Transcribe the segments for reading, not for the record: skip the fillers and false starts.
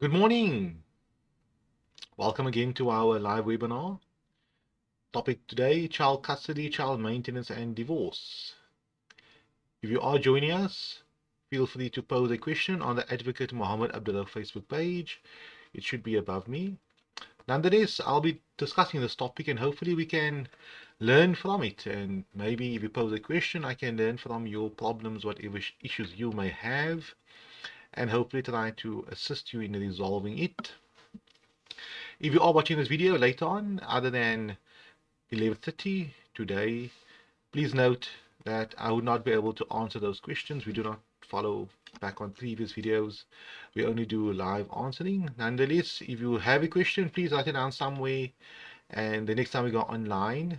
Good morning. Welcome again to our live webinar. Topic today, child custody, child maintenance and divorce. If you are joining us, feel free to pose a question on the Advocate Muhammad Abduroaf Facebook page. It should be above me. Nonetheless, I'll be discussing this topic and hopefully we can learn from it. And maybe if you pose a question, I can learn from your problems, whatever issues you may have, and hopefully try to assist you in resolving it. If you are watching this video later on, other than 11:30 today, please note that I would not be able to answer those questions. We do not follow back on previous videos. We only do live answering. Nonetheless, if you have a question, please write it down somewhere, and the next time we go online,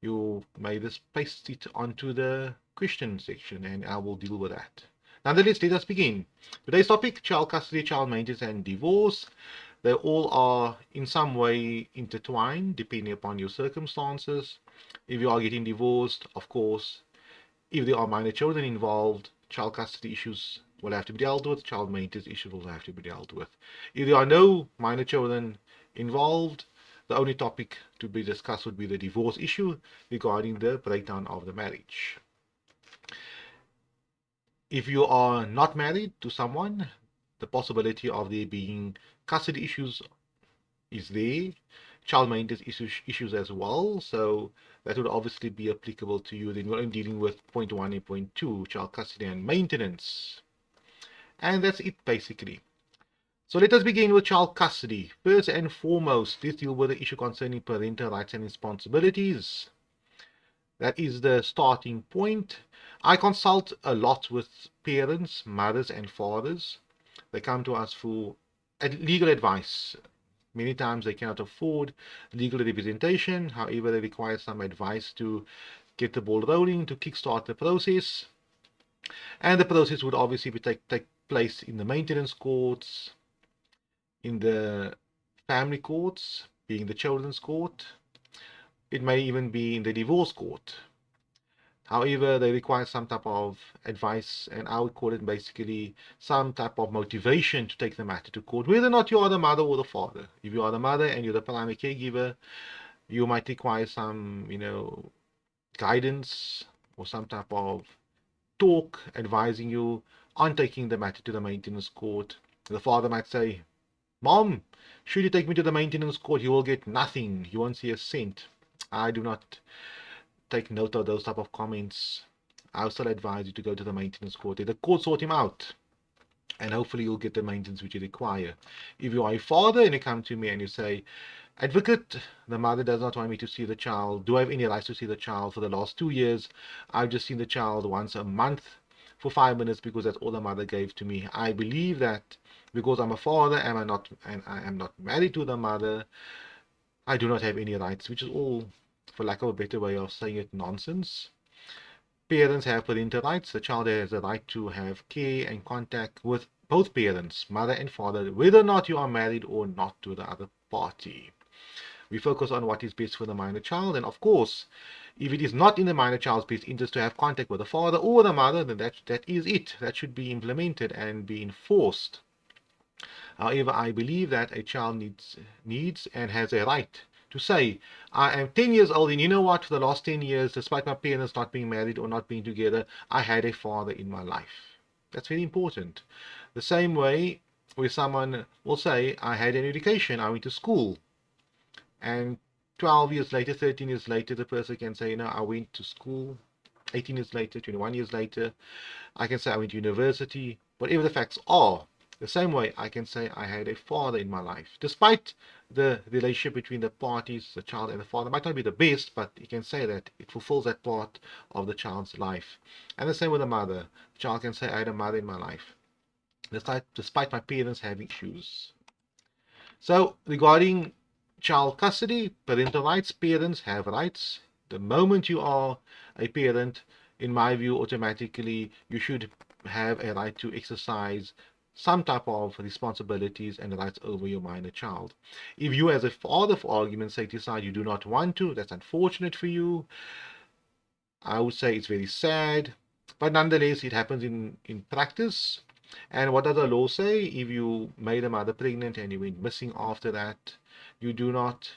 you may just paste it onto the question section and I will deal with that. Nonetheless, let us begin. Today's topic, child custody, child maintenance and divorce. They all are in some way intertwined depending upon your circumstances. If you are getting divorced, of course, if there are minor children involved, child custody issues will have to be dealt with, child maintenance issues will have to be dealt with. If there are no minor children involved, the only topic to be discussed would be the divorce issue regarding the breakdown of the marriage. If you are not married to someone, the possibility of there being custody issues is there, child maintenance issues as well, so that would obviously be applicable to you. Then you're only dealing with point 1 and point 2, child custody and maintenance. And that's it basically. So let us begin with child custody. First and foremost, let's deal with the issue concerning parental rights and responsibilities. That is the starting point. I consult a lot with parents, mothers and fathers. They come to us for legal advice. Many times they cannot afford legal representation. However, they require some advice to get the ball rolling, to kickstart the process. And the process would obviously take place in the maintenance courts, in the family courts, being the children's court. It may even be in the divorce court. However, they require some type of advice, and I would call it basically some type of motivation to take the matter to court, whether or not you are the mother or the father. If you are the mother and you're the primary caregiver, you might require some, guidance or some type of talk advising you on taking the matter to the maintenance court. The father might say, Mom, should you take me to the maintenance court, you will get nothing. You won't see a cent. I do not take note of those type of comments. I still advise you to go to the maintenance court. Let the court sort him out, and hopefully you'll get the maintenance which you require. If you are a father and you come to me and you say, Advocate, the mother does not want me to see the child. Do I have any rights to see the child? For the last 2 years, I've just seen the child once a month for 5 minutes because that's all the mother gave to me. I believe that because I'm a father and I am not married to the mother, I do not have any rights, which is all, for lack of a better way of saying it, nonsense. Parents have parental rights. The child has a right to have care and contact with both parents, mother and father, whether or not you are married or not to the other party. We focus on what is best for the minor child, and of course, if it is not in the minor child's best interest to have contact with the father or the mother, then that is it. That should be implemented and be enforced. However, I believe that a child needs and has a right to say, I am 10 years old, and you know what, for the last 10 years, despite my parents not being married or not being together, I had a father in my life. That's very important. The same way where someone will say, I had an education, I went to school, and 12 years later, 13 years later, the person can say, I went to school. 18 years later, 21 years later, I can say I went to university. Whatever the facts are, the same way I can say I had a father in my life. Despite the relationship between the parties, the child and the father might not be the best, but you can say that it fulfills that part of the child's life. And the same with the mother. The child can say I had a mother in my life, despite my parents having issues. So regarding child custody, parental rights, parents have rights. The moment you are a parent, in my view, automatically you should have a right to exercise some type of responsibilities and rights over your minor child. If you as a father, for argument's sake, decide you do not want to, that's unfortunate for you. I would say it's very sad, but nonetheless it happens in practice. And what does the law say? If you made a mother pregnant and you went missing after that, you do not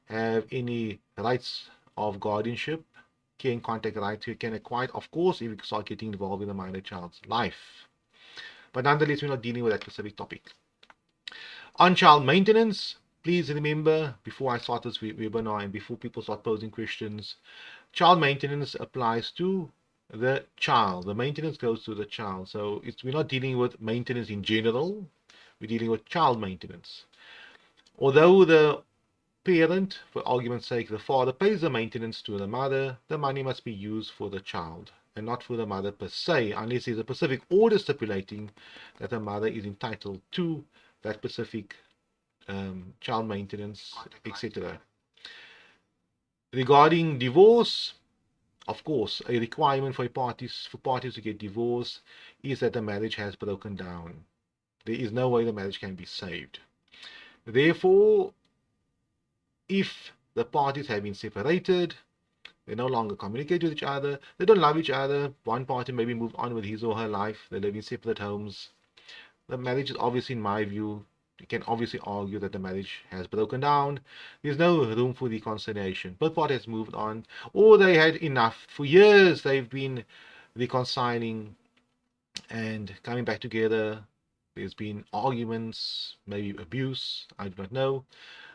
have any rights of guardianship, care and contact rights. You can acquire, of course, if you start getting involved in the minor child's life. But nonetheless, we're not dealing with that specific topic. On child maintenance, please remember, before I start this webinar and before people start posing questions, child maintenance applies to the child. The maintenance goes to the child. So we're not dealing with maintenance in general. We're dealing with child maintenance. Although the parent, for argument's sake, the father pays the maintenance to the mother, the money must be used for the child and not for the mother per se, unless there's a specific order stipulating that the mother is entitled to that specific child maintenance, etc. Regarding divorce, of course, a requirement for parties to get divorced is that the marriage has broken down. There is no way the marriage can be saved. Therefore, if the parties have been separated, they no longer communicate with each other, they don't love each other, one party maybe moved on with his or her life, they live in separate homes, the marriage is obviously, in my view, you can obviously argue that the marriage has broken down. There's no room for reconciliation. Both parties has moved on, or they had enough. For years they've been reconciling and coming back together. There's been arguments, maybe abuse, I do not know.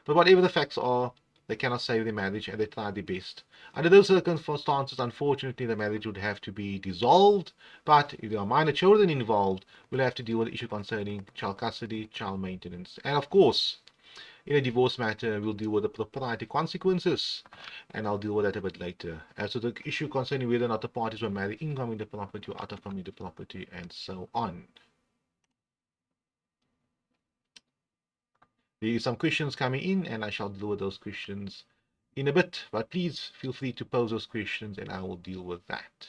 But whatever the facts are, they cannot save their marriage and they try their best. Under those circumstances, unfortunately, the marriage would have to be dissolved. But if there are minor children involved, we'll have to deal with the issue concerning child custody, child maintenance. And of course, in a divorce matter, we'll deal with the propriety consequences, and I'll deal with that a bit later. As to the issue concerning whether or not the parties were married in family property or out of family property, and so on. There are some questions coming in, and I shall deal with those questions in a bit, but please feel free to pose those questions and I will deal with that.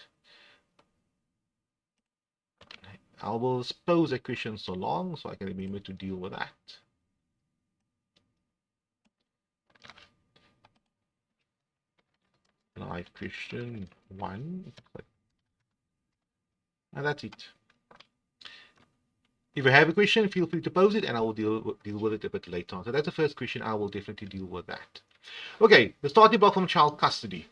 I will pose a question so long so I can remember to deal with that. Live question 1. And that's it. If you have a question, feel free to pose it and I will deal with it a bit later on. So that's the first question. I will definitely deal with that. Okay, the starting block from child custody.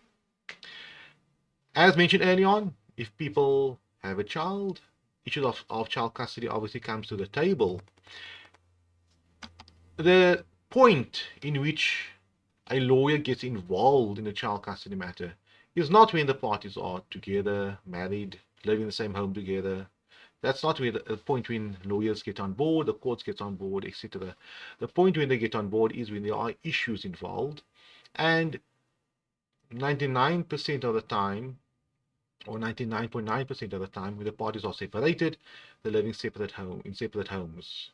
As mentioned early on, if people have a child, issue of child custody obviously comes to the table. The point in which a lawyer gets involved in a child custody matter is not when the parties are together, married, living in the same home together. That's not where the point when lawyers get on board, the courts get on board, etc. The point when they get on board is when there are issues involved, and 99% of the time, or 99.9% of the time, when the parties are separated, they're living in separate homes,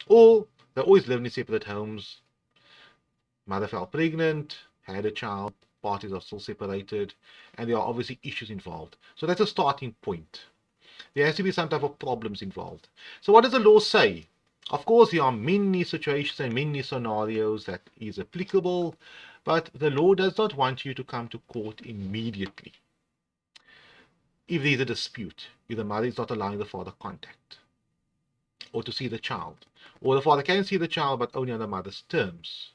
or they always lived in separate homes. Mother fell pregnant, had a child, parties are still separated, and there are obviously issues involved. So that's a starting point. There has to be some type of problems involved. So what does the law say? Of course, there are many situations and many scenarios that is applicable, but the law does not want you to come to court immediately. If there is a dispute, if the mother is not allowing the father contact, or to see the child, or the father can see the child but only on the mother's terms,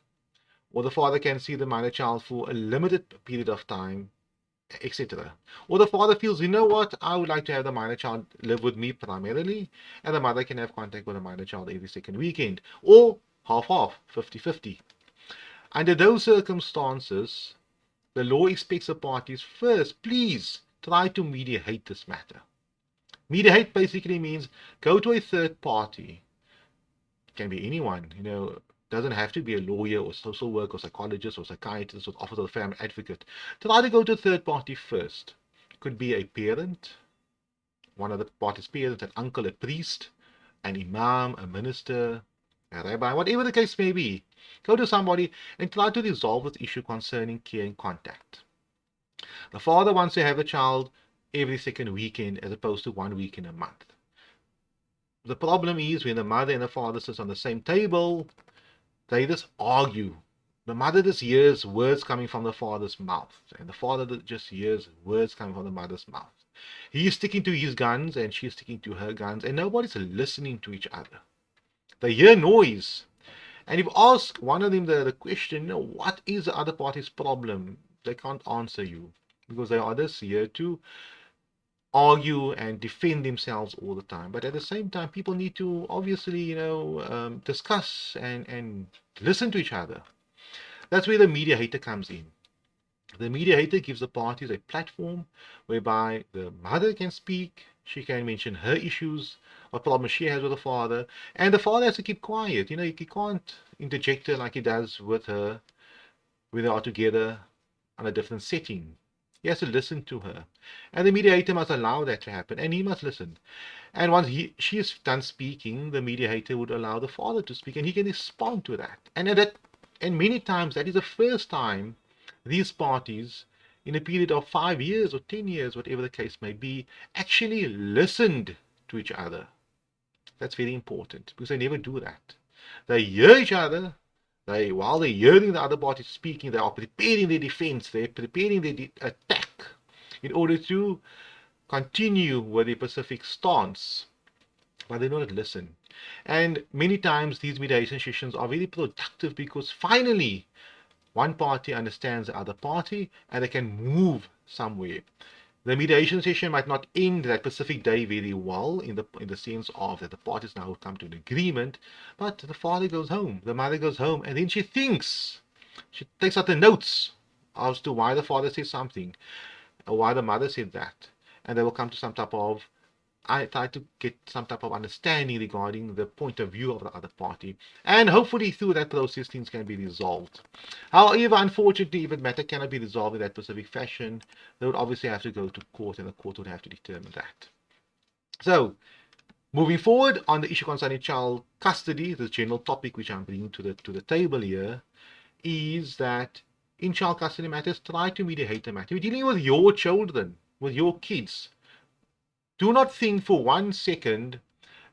or the father can see the minor child for a limited period of time, etc. Or the father feels, you know what, I would like to have the minor child live with me primarily, and the mother can have contact with the minor child every second weekend, or half-half, 50-50. Under those circumstances, the law expects the parties first, please try to mediate this matter. Mediate basically means go to a third party. It can be anyone, doesn't have to be a lawyer or social worker or psychologist or psychiatrist or officer of the family advocate. Try to go to a third party first. It could be a parent, one of the party's parents, an uncle, a priest, an imam, a minister, a rabbi, whatever the case may be. Go to somebody and try to resolve this issue concerning care and contact. The father wants to have a child every second weekend as opposed to 1 week in a month. The problem is when the mother and the father sit on the same table, they just argue. The mother just hears words coming from the father's mouth, and the father just hears words coming from the mother's mouth. He is sticking to his guns and she is sticking to her guns, and nobody's listening to each other. They hear noise. And if you ask one of them the question, what is the other party's problem? They can't answer you because they are just here to argue and defend themselves all the time. But at the same time, people need to obviously, discuss and listen to each other. That's where the mediator comes in. The mediator gives the parties a platform whereby the mother can speak, she can mention her issues, what problems she has with the father, and the father has to keep quiet. He can't interject her like he does with her when they are together on a different setting. He has to listen to her. And the mediator must allow that to happen, and he must listen. And once she is done speaking, the mediator would allow the father to speak, and he can respond to that. And many times that is the first time these parties, in a period of 5 years or 10 years, whatever the case may be, actually listened to each other. That's very important because they never do that. They hear each other. While they're hearing the other party speaking, they are preparing their defense, they're preparing their attack in order to continue with their pacific stance. But they don't listen. And many times these mediation sessions are very productive because finally one party understands the other party and they can move somewhere. The mediation session might not end that specific day very well in the sense of that the parties now come to an agreement, but the father goes home, the mother goes home, and then she takes out the notes as to why the father said something or why the mother said that, and they will come to some type of I try to get some type of understanding regarding the point of view of the other party. And hopefully through that process, things can be resolved. However, unfortunately, if a matter cannot be resolved in that specific fashion, they would obviously have to go to court, and the court would have to determine that. So, moving forward on the issue concerning child custody, the general topic which I'm bringing to the table here, is that in child custody matters, try to mediate the matter. You're dealing with your children, with your kids. Do not think for 1 second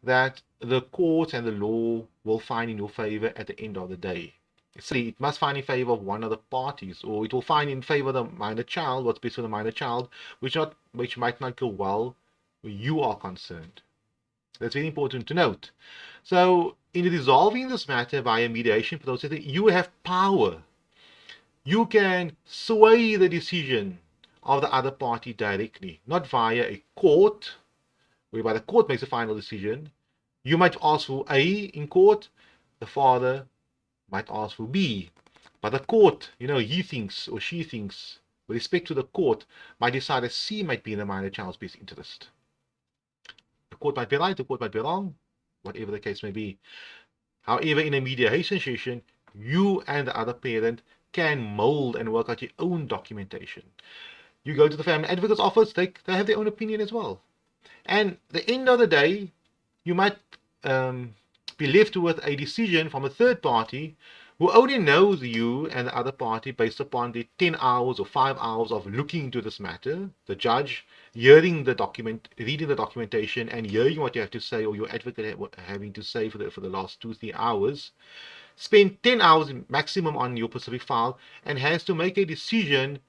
that the court and the law will find in your favor at the end of the day. It must find in favor of one of the parties, or it will find in favor of the minor child, what's best for the minor child, which might not go well where you are concerned. That's very important to note. So, in resolving this matter via mediation process, you have power. You can sway the decision of the other party directly, not via a court, whereby the court makes a final decision. You might ask for A in court, the father might ask for B. But the court, he thinks or she thinks, with respect to the court, might decide that C might be in the minor child's best interest. The court might be right, the court might be wrong, whatever the case may be. However, in a mediation session, you and the other parent can mold and work out your own documentation. You go to the family advocate's office, they have their own opinion as well. And at the end of the day, you might be left with a decision from a third party who only knows you and the other party based upon the 10 hours or 5 hours of looking into this matter, the judge hearing the document, reading the documentation, and hearing what you have to say, or your advocate having to say for the last 2-3 hours, spend 10 hours maximum on your specific file, and has to make a decision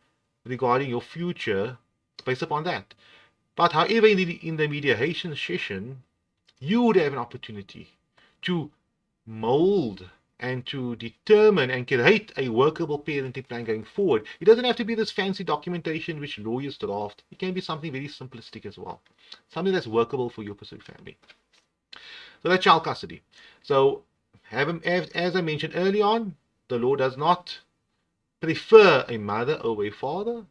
regarding your future based upon that. But however, in the mediation session, you would have an opportunity to mold and to determine and create a workable parenting plan going forward. It doesn't have to be this fancy documentation which lawyers draft. It can be something very simplistic as well. Something that's workable for your specific family. So that's child custody. So as I mentioned early on, the law does not prefer a mother over a father.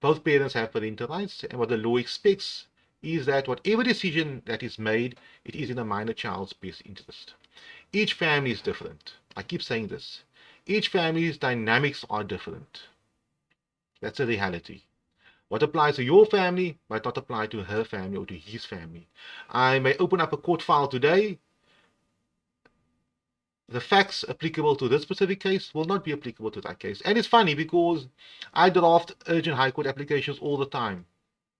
Both parents have parental rights, and what the law expects is that whatever decision that is made, it is in a minor child's best interest. Each family is different. I keep saying this. Each family's dynamics are different. That's a reality. What applies to your family might not apply to her family or to his family. I may open up a court file today. The facts applicable to this specific case will not be applicable to that case. And it's funny because I draft urgent high court applications all the time.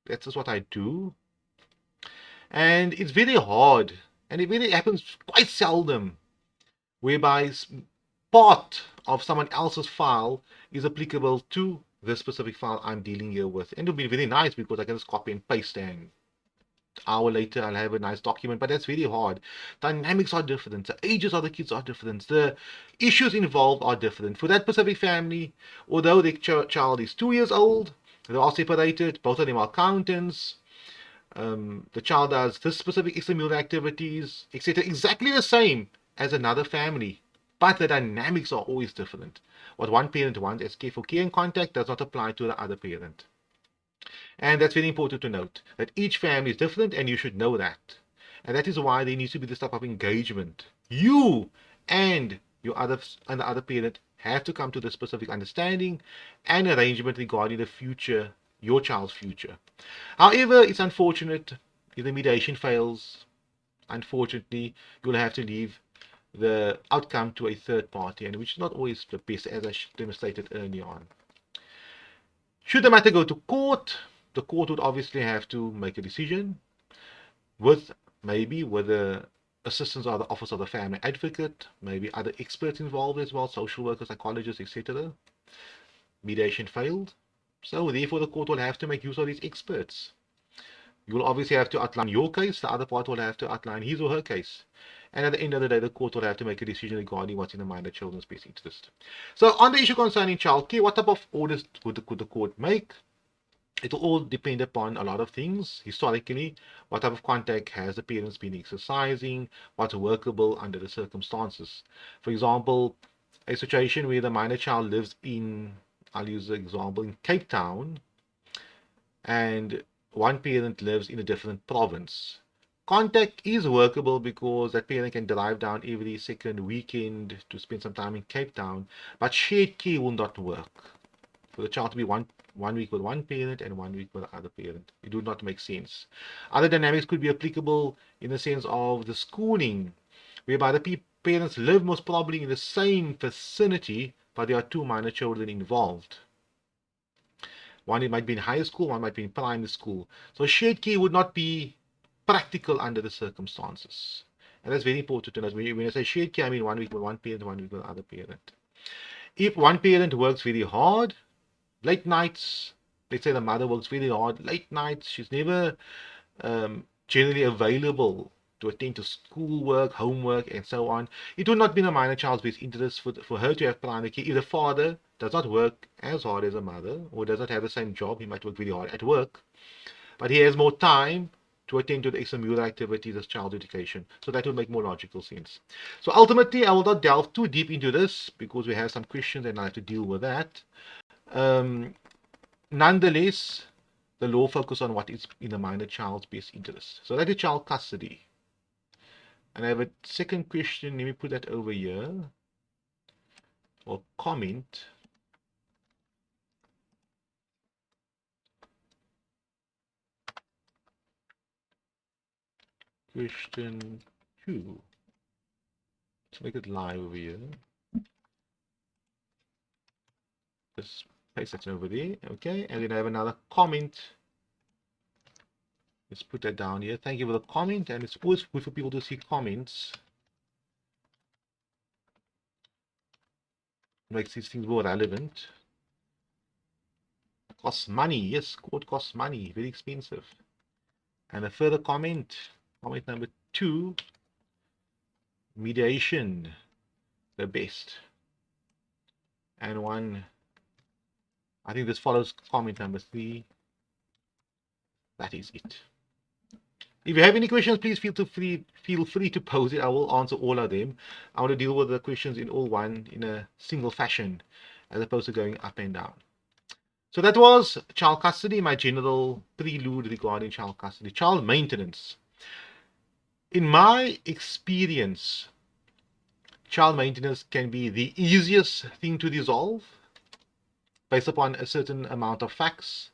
That's just what I do. And it's very hard, and it really happens quite seldom, whereby part of someone else's file is applicable to this specific file I'm dealing here with. And it'll be very nice because I can just copy and paste, and an hour later I'll have a nice document. But that's very hard. Dynamics are different. The ages of the kids are different. The issues involved are different. For that specific family, although the child is 2 years old, they are separated. Both of them are accountants. The child does this specific extramural activities, etc. Exactly the same as another family, but the dynamics are always different. What one parent wants as care for care and contact does not apply to the other parent. And that's very important to note, that each family is different, and you should know that. And that is why there needs to be this type of engagement. You and the other parent have to come to the specific understanding and arrangement regarding the future, your child's future. However, it's unfortunate if the mediation fails. Unfortunately, you'll have to leave the outcome to a third party, and which is not always the best, as I demonstrated earlier on. Should the matter go to court, the court would obviously have to make a decision with the assistance of the Office of the Family Advocate, maybe other experts involved as well, social workers, psychologists, etc. Mediation failed, so therefore the court will have to make use of these experts. You will obviously have to outline your case, the other part will have to outline his or her case. And at the end of the day, the court will have to make a decision regarding what's in the minor children's best interest. So on the issue concerning childcare, what type of orders could the court make? It will all depend upon a lot of things. Historically, what type of contact has the parents been exercising? What's workable under the circumstances? For example, a situation where the minor child lives in, I'll use the example, in Cape Town, and one parent lives in a different province. Contact is workable because that parent can drive down every second weekend to spend some time in Cape Town, but shared care will not work. For the child to be one week with one parent and 1 week with the other parent, it would not make sense. Other dynamics could be applicable in the sense of the schooling, whereby the parents live most probably in the same vicinity, but there are two minor children involved. One, it might be in high school, one might be in primary school. So shared care would not be practical under the circumstances. And that's very important to note. When I say shared care, I mean 1 week with one parent, 1 week with the other parent. If one parent works very hard, late nights, let's say the mother works very hard, late nights, she's never generally available to attend to schoolwork, homework, and so on. It would not be in a minor child's best interest for her to have primary care if the father does not work as hard as a mother, or does not have the same job. He might work very hard at work, but he has more time to attend to the extramural activities as child education. So that would make more logical sense. So ultimately, I will not delve too deep into this because we have some questions and I have to deal with that. Nonetheless, the law focuses on what is in the minor child's best interest. So that is child custody. And I have a second question. Let me put that over here, or comment. Question 2. Let's make it live over here. Just paste that over there. Okay, and then I have another comment. Let's put that down here. Thank you for the comment, and it's always good for people to see comments. It makes these things more relevant. Costs money. Yes, court costs money. Very expensive. And a further comment number 2, mediation, the best. And one, I think this follows comment number 3. That is it. If you have any questions, please feel free to pose it. I will answer all of them. I want to deal with the questions in a single fashion, as opposed to going up and down. So that was child custody, my general prelude regarding child custody. Child maintenance. In my experience, child maintenance can be the easiest thing to resolve based upon a certain amount of facts,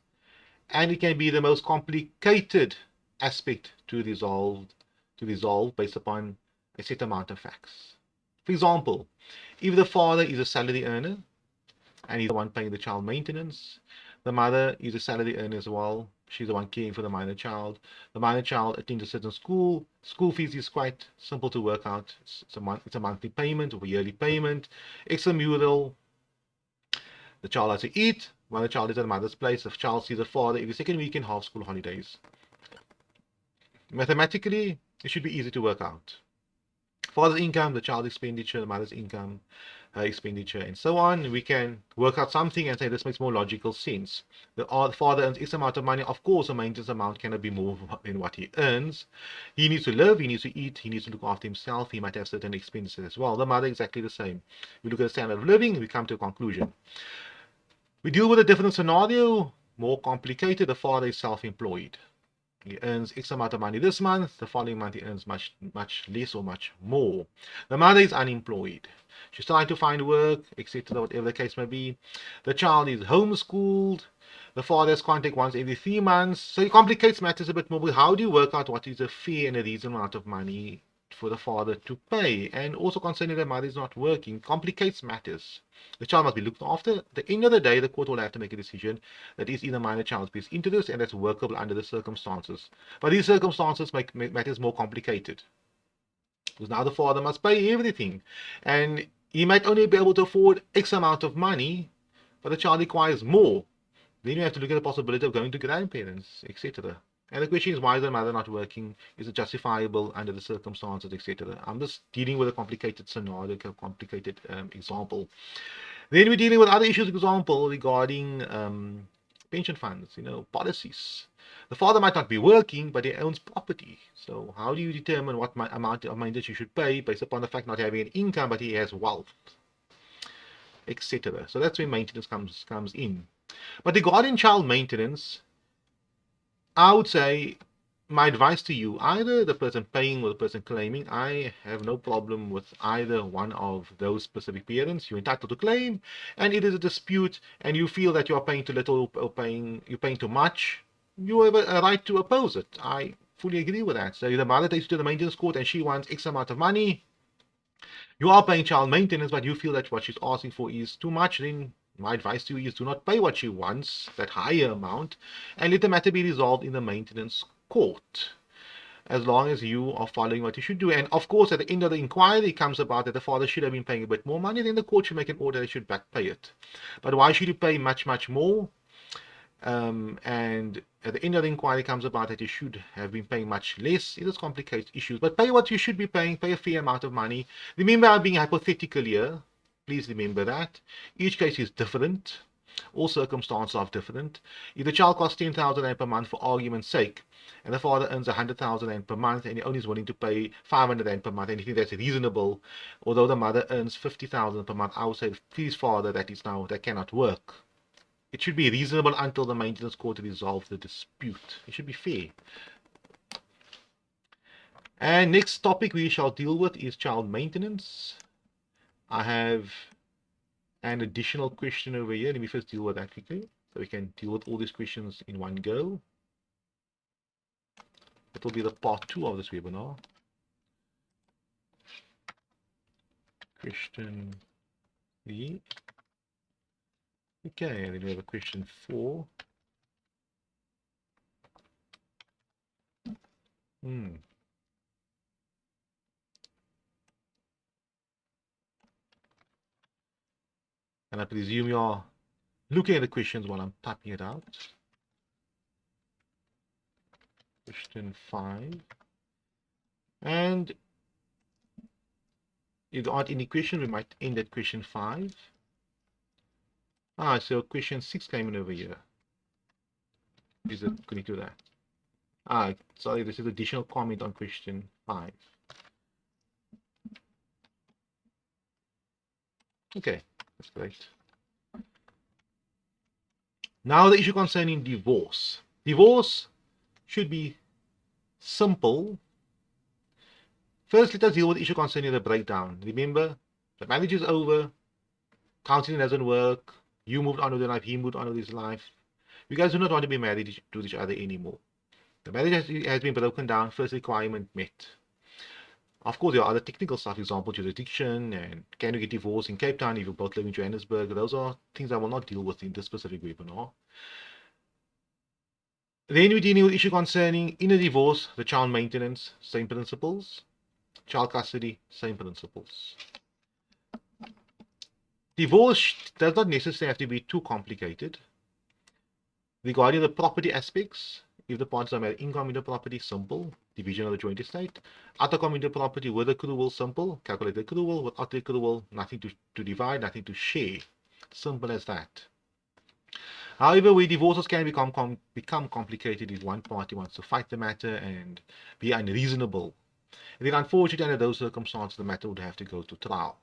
and it can be the most complicated aspect to resolve based upon a set amount of facts. For example, if the father is a salary earner and he's the one paying the child maintenance, the mother is a salary earner as well. She's the one caring for the minor child. The minor child attends a certain school. School fees is quite simple to work out. It's a monthly payment or a yearly payment. Extramural, the child has to eat. when the child is at the mother's place, the child sees the father every second week in half school holidays. Mathematically, it should be easy to work out. Father's income, the child's expenditure, the mother's income, her expenditure, and so on. We can work out something and say this makes more logical sense. The father earns X amount of money. Of course, the maintenance amount cannot be more than what he earns. He needs to live, he needs to eat, he needs to look after himself. He might have certain expenses as well. The mother, exactly the same. We look at the standard of living, we come to a conclusion. We deal with a different scenario, more complicated. The father is self-employed. He earns X amount of money this month. The following month he earns much less or much more. The mother is unemployed. She's trying to find work, etc., whatever the case may be. The child is homeschooled. The father has contact once every 3 months. So it complicates matters a bit more. But how do you work out what is a fair and a reasonable amount of money for the father to pay? And also concerning the mother is not working, complicates matters. The child must be looked after. At the end of the day, the court will have to make a decision that is in the minor child's best interest and that's workable under the circumstances. But these circumstances make matters more complicated. Because now the father must pay everything. And he might only be able to afford X amount of money, but the child requires more. Then you have to look at the possibility of going to grandparents, etc. And the question is, why is the mother not working? Is it justifiable under the circumstances, etc.? I'm just dealing with a complicated scenario, a complicated example. Then we're dealing with other issues, for example, regarding pension funds, policies. The father might not be working, but he owns property. So how do you determine what amount of money that you should pay based upon the fact not having an income, but he has wealth, etc.? So that's where maintenance comes in. But regarding child maintenance, I would say my advice to you, either the person paying or the person claiming, I have no problem with either one of those specific parents. You're entitled to claim, and it is a dispute, and you feel that you are paying too little or you're paying too much, you have a right to oppose it. I fully agree with that. So the mother takes you to the maintenance court and she wants X amount of money. You are paying child maintenance, but you feel that what she's asking for is too much, then my advice to you is do not pay what she wants, that higher amount, and let the matter be resolved in the maintenance court, as long as you are following what you should do. And of course, at the end of the inquiry, it comes about that the father should have been paying a bit more money, then the court should make an order that should back pay it. But why should you pay much more? And at the end of the inquiry comes about that you should have been paying much less. It is complicated issues, but pay what you should be paying, pay a fair amount of money. Remember, I'm being hypothetical here. Please remember that. Each case is different. All circumstances are different. If the child costs 10,000 rand per month for argument's sake, and the father earns 100,000 rand per month, and he only is willing to pay 500 rand per month, and you think that's reasonable, although the mother earns 50,000 per month, I would say, please, father, that cannot work. It should be reasonable until the maintenance court resolves the dispute. It should be fair. And next topic we shall deal with is child maintenance. I have an additional question over here. Let me first deal with that quickly, so we can deal with all these questions in one go. That will be the part 2 of this webinar. Question 3. Okay, then we have a question 4. And I presume you are looking at the questions while I'm typing it out. Question 5. And if there aren't any questions, we might end at question 5. So question 6 came in over here. Is it going to do that? Sorry, this is additional comment on question 5. Okay, that's great. Now the issue concerning divorce. Divorce should be simple. First, let us deal with the issue concerning the breakdown. Remember, the marriage is over, counseling doesn't work, you moved on with your life, he moved on with his life. You guys do not want to be married to each other anymore. The marriage has been broken down, first requirement met. Of course, there are other technical stuff, example, jurisdiction, and can you get divorced in Cape Town if you both live in Johannesburg? Those are things I will not deal with in this specific webinar. Then we're dealing with issue concerning, in a divorce, the child maintenance, same principles. Child custody, same principles. Divorce does not necessarily have to be too complicated. Regarding the property aspects, if the parties are married, income in the property, simple, division of the joint estate. Outcome in the property with accrual, simple, calculate the accrual, without the accrual, nothing to divide, nothing to share. Simple as that. However, where divorces can become complicated if one party wants to fight the matter and be unreasonable. And then unfortunately, under those circumstances, the matter would have to go to trial.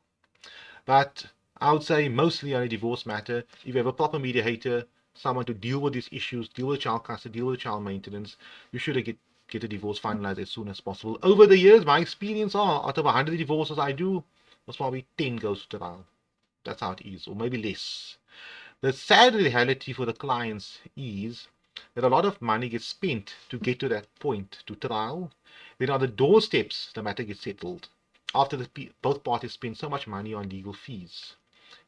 But I would say mostly on a divorce matter, if you have a proper mediator, someone to deal with these issues, deal with child custody, deal with child maintenance, you should get a divorce finalized as soon as possible. Over the years, my experience are, out of 100 divorces I do, most probably 10 goes to trial. That's how it is, or maybe less. The sad reality for the clients is that a lot of money gets spent to get to that point, to trial. Then on the doorsteps, the matter gets settled. After both parties spend so much money on legal fees,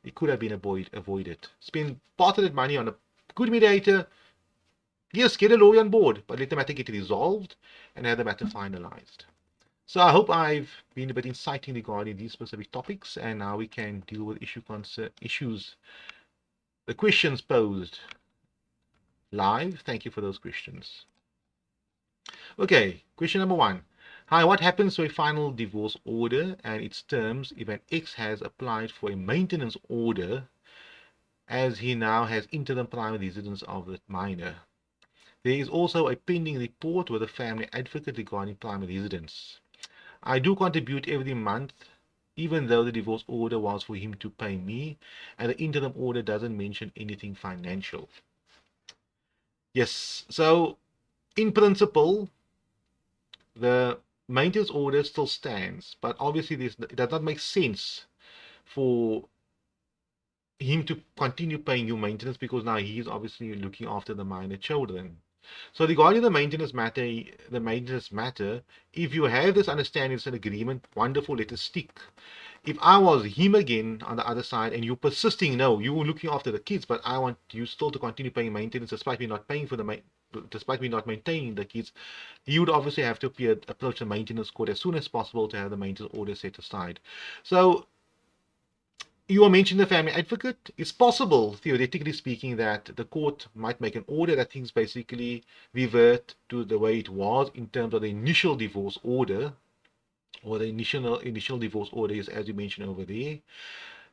it could have been avoided. Spend part of that money on a good mediator. Yes, get a lawyer on board, but let the matter get resolved and have the matter finalized. So I hope I've been a bit inciting regarding these specific topics, and now we can deal with issues, the questions posed live. Thank you for those questions. Okay, question number 1. Hi, what happens to a final divorce order and its terms if an ex has applied for a maintenance order as he now has interim primary residence of the minor? There is also a pending report with a family advocate regarding primary residence. I do contribute every month, even though the divorce order was for him to pay me, and the interim order doesn't mention anything financial. Yes, so in principle, the maintenance order still stands, but obviously it does not make sense for him to continue paying you maintenance because now he is obviously looking after the minor children. So regarding the maintenance matter, if you have this understanding, it's an agreement, wonderful, let it stick. If I was him again on the other side and you persisting, no, you were looking after the kids, but I want you still to continue paying maintenance despite me not paying for despite me not maintaining the kids, you would obviously have to approach the maintenance court as soon as possible to have the maintenance order set aside. So you are mentioning the family advocate. It's possible, theoretically speaking, that the court might make an order that things basically revert to the way it was in terms of the initial divorce order, or the initial divorce order is as you mentioned over there.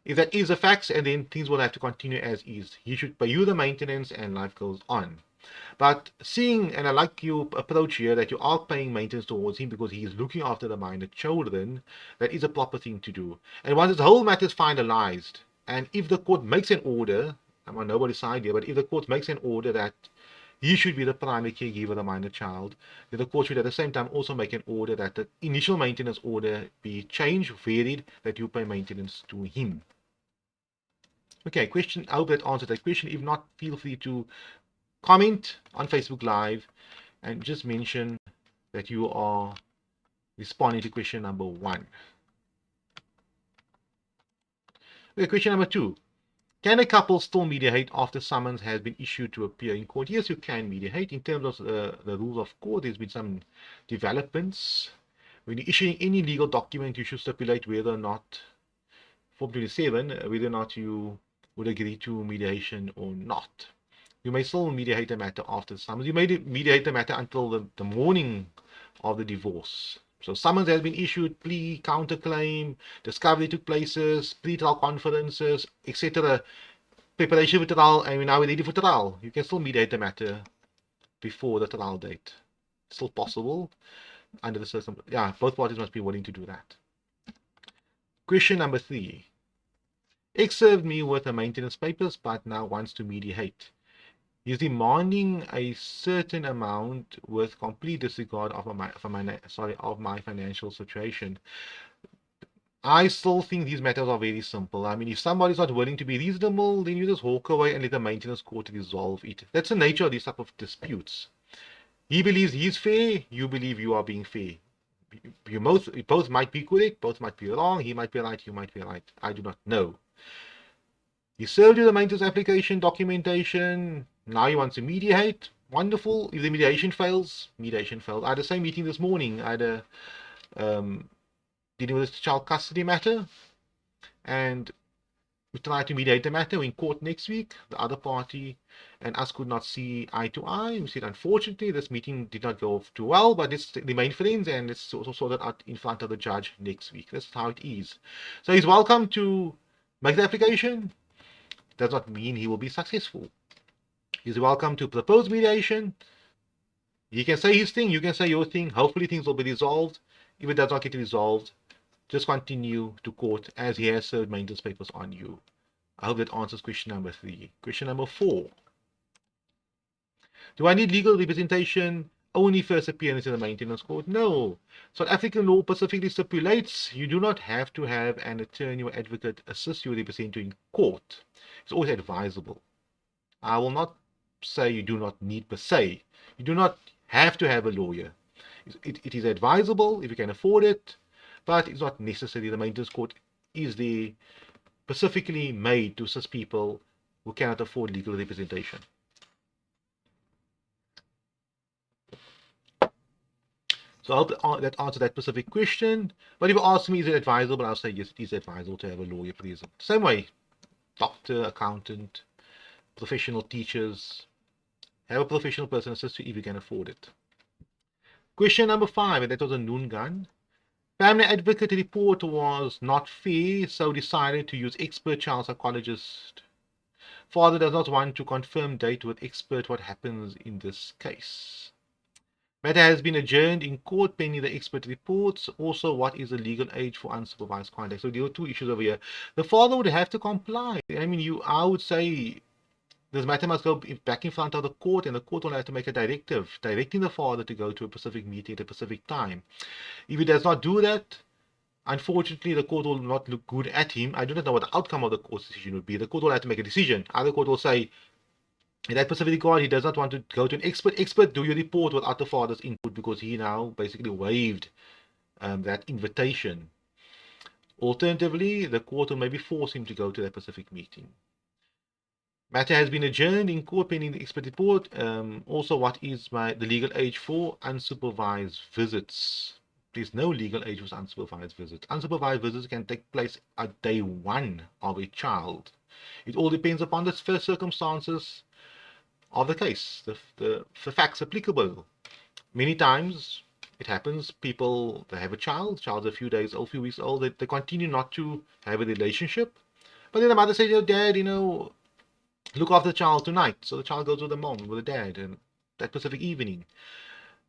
If that is the facts, and then things will have to continue as is. He should pay you the maintenance and life goes on. But seeing, and I like your approach here, that you are paying maintenance towards him because he is looking after the minor children, that is a proper thing to do. And once this whole matter is finalized, and if the court makes an order, I'm on nobody's side here, but if the court makes an order that he should be the primary caregiver of the minor child, then the court should at the same time also make an order that the initial maintenance order be changed, varied, that you pay maintenance to him. Okay, question. I hope that answered that question. If not, feel free to comment on Facebook Live and just mention that you are responding to question number 1. Okay, question number 2. Can a couple still mediate after summons has been issued to appear in court? Yes, you can mediate. In terms of the rules of court, there's been some developments. When you're issuing any legal document, you should stipulate whether or not, Form 27, whether or not you would agree to mediation or not. You may still mediate the matter after the summons. You may mediate the matter until the morning of the divorce. So summons has been issued, plea, counterclaim, discovery took places, pre-trial conferences, etc. Preparation for trial, and now we're ready for trial. You can still mediate the matter before the trial date. Still possible under the system. Yeah, both parties must be willing to do that. Question number 3. Ex served me with the maintenance papers, but now wants to mediate. He's demanding a certain amount with complete disregard of my financial situation. I still think these matters are very simple. I mean, if somebody's not willing to be reasonable, then you just walk away and let the maintenance court resolve it. That's the nature of these type of disputes. He believes he's fair, you believe you are being fair. You both might be correct, both might be wrong, he might be right, you might be right. I do not know. He served you the maintenance application, documentation. Now he wants to mediate. Wonderful. If the mediation fails, mediation fails. I had the same meeting this morning. I had a dealing with this child custody matter, and We tried to mediate the matter. We're in court next week. The other party and us could not see eye to eye. We said, unfortunately, this meeting did not go off too well, but let's remain friends and let's also sort it out in front of the judge next week. That's how it is. So he's welcome to make the application. Does not mean he will be successful. He's welcome to propose mediation. He can say his thing, you can say your thing. Hopefully things will be resolved. If it does not get resolved, just continue to court as he has served maintenance papers on you. I hope that answers question number 3. Question number 4. Do I need legal representation only first appearance in the maintenance court? No. South African law specifically stipulates you do not have to have an attorney or advocate assist you represent you in court. It's always advisable. I will not say you do not need per se. You do not have to have a lawyer. It is advisable if you can afford it, but it's not necessary. The maintenance court is there specifically made to assist people who cannot afford legal representation. So I hope that answered that specific question. But if you ask me, is it advisable? I'll say yes, it is advisable to have a lawyer present. Same way, doctor, accountant, professional teachers, have a professional person assist you if you can afford it. Question number 5, and that was a noon gun. Family advocate report was not fair, so decided to use expert child psychologist. Father does not want to confirm date with expert. What happens in this case? Matter has been adjourned in court pending the expert reports. Also, what is the legal age for unsupervised contact? So there are 2 issues over here. The father would have to comply. I mean, I would say this matter must go back in front of the court, and the court will have to make a directive directing the father to go to a specific meeting at a specific time. If he does not do that, unfortunately, the court will not look good at him. I do not know what the outcome of the court's decision would be. The court will have to make a decision. Either court will say, in that specific regard, he does not want to go to an expert. Expert, do your report without the father's input, because he now basically waived that invitation. Alternatively, the court will maybe force him to go to that specific meeting. Matter has been adjourned in court pending the expert report. Also, what is the legal age for unsupervised visits? There's no legal age for unsupervised visits. Unsupervised visits can take place at day 1 of a child. It all depends upon the first circumstances of the case, the facts applicable. Many times it happens, people, they have a child's a few days old, few weeks old, they continue not to have a relationship. But then the mother says, Dad, look after the child tonight. So the child goes with the mom, with the dad, and that specific evening.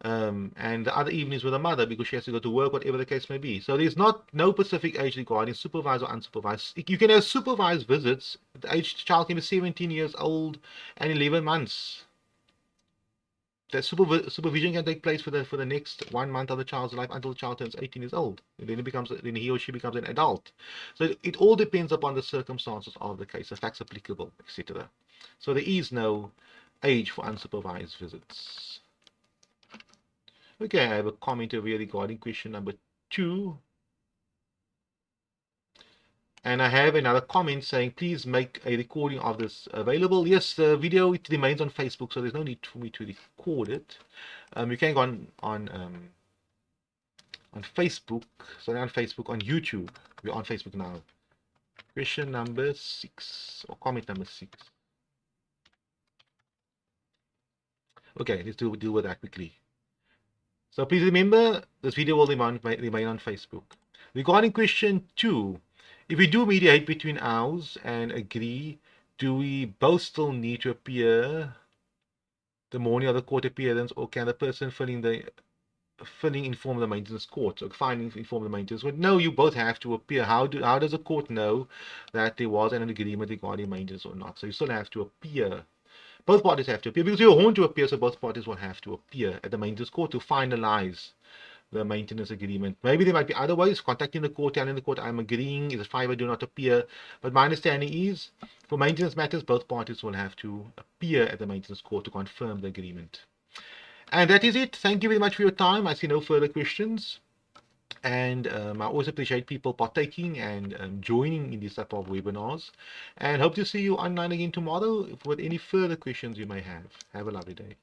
And the other evenings with the mother because she has to go to work, whatever the case may be. So there's no specific age regarding supervised or unsupervised. You can have supervised visits. The child can be 17 years old and 11 months. That supervision can take place for the next 1 month of the child's life until the child turns 18 years old. And then he or she becomes an adult. So it all depends upon the circumstances of the case, the facts applicable, etc. So there is no age for unsupervised visits. Okay, I have a comment over here regarding question number 2. And I have another comment saying, please make a recording of this available. Yes, the video, it remains on Facebook, so there's no need for me to record it. You can go on Facebook. So on Facebook, on YouTube. We're on Facebook now. Question number 6, or comment number 6. Okay, let's deal with that quickly. So please remember, this video will remain on Facebook. Regarding question 2, if we do mediate between ours and agree, do we both still need to appear the morning of the court appearance, or can the person filling inform the maintenance court, or inform the maintenance court? No, you both have to appear. How does the court know that there was an agreement regarding maintenance or not? So you still have to appear. Both parties have to appear because you're going to appear, so both parties will have to appear at the maintenance court to finalize the maintenance agreement. Maybe there might be other ways, contacting the court, telling the court I'm agreeing, is it fine if I do not appear? But my understanding is, for maintenance matters, both parties will have to appear at the maintenance court to confirm the agreement. And that is it. Thank you very much for your time. I see no further questions. And I always appreciate people partaking and joining in this type of webinars. And hope to see you online again tomorrow with any further questions you may have. Have a lovely day.